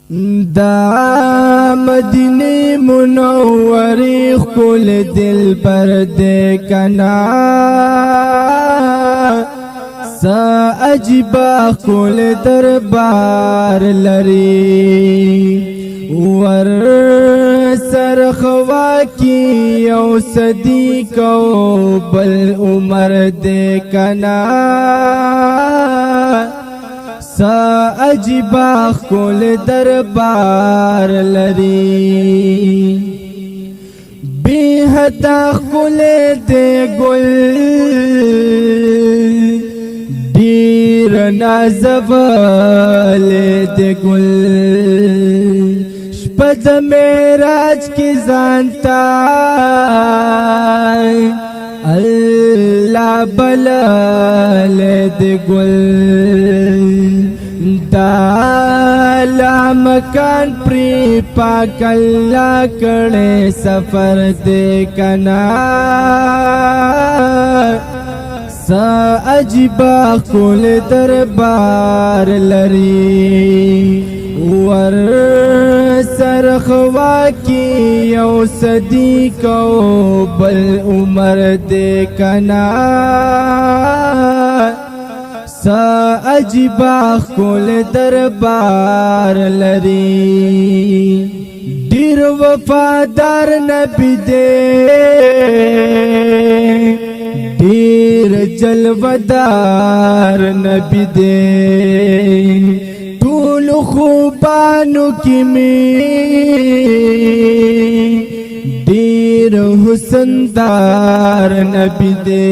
دا مدینه منوره خل دل پر دے کنا سا عجبا خل دربار لری ور سرخوا کی یو صدی کو بل عمر دے کنا سا عجبا خل دربار لری بی حدا خل دے گل دیر نازول دے گل شپد میراج کی زانتا اللہ بلال دے گل دالا مکان پری پاک اللہ کڑے سفر دے کنا سا عجبا خل دربار لری ور سرخوا کی یو صدی کو بل عمر دے کنا سا عجبا خل دربار لری دیر وفادار نبی دے دیر جلودار نبی دے طول خوبانو کی میں دیر حسندار نبی دے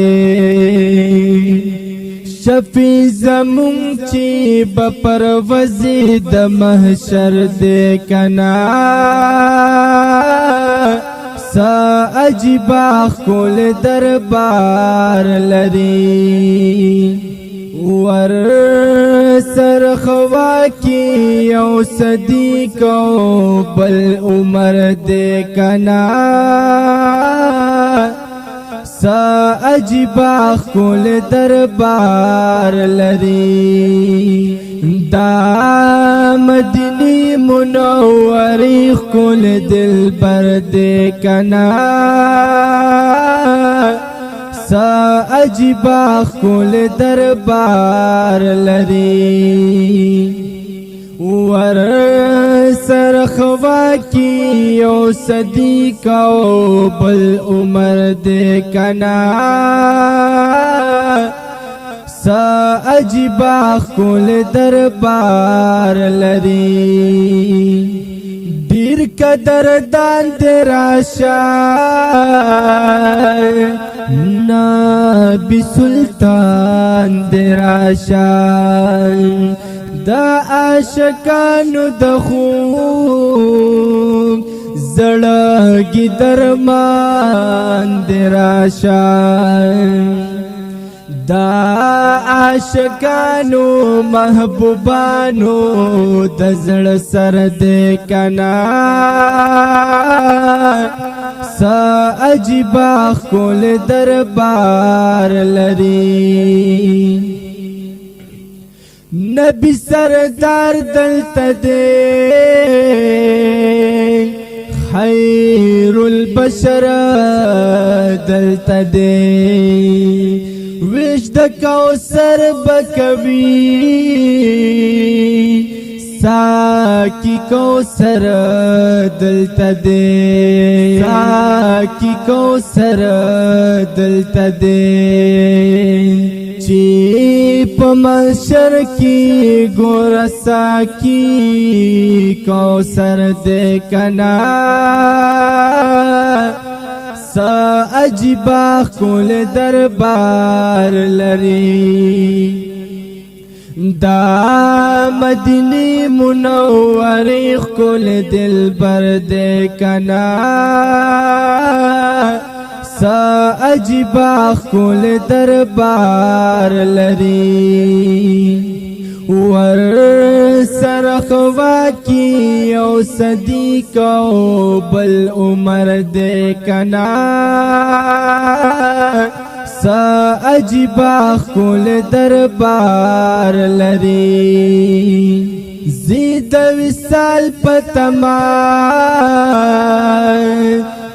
شفیع زمون چی بپر وزید محشر دے کنا سا عجبا خل دربار لری ور سرخوا کی یو صدی کو بل عمر دے کنا سا عجبا خل دربار لری دا مدینی منوری خل دل پر دے کنا سا عجبا خل دربار لری ور سرخوا کی یو صدی کو بل عمر دے کنا سا عجبا خل دربار لری دیر قدردان دراشا نبی سلطان دراشا دا عاشقانو د خوب زړګي درمان دراشا دا عاشقانو محبوبانو د زړه سر دې کنا سا عجبا خل دربار لری نبی سردار دلتا دے خیر البشر دلتا دے وش د کوثر بکوی ساکی کوثر دلتا دے ساکی کوثر دلتا دے چی پمشر کی گورسا کی کوثر دے کنا سا عجبا خل دربار لری دا مدینی منوری خل دل پر دے کنا سا عجبا خل دربار لری ور سرخوا کی یو صدی کو بل عمر دے کنا سا عجبا خل دربار لری زید وصال پتما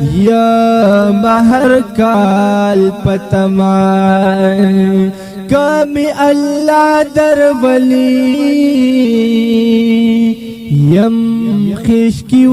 یا مہر کال پتما کمی اللہ در ولی یم خشکی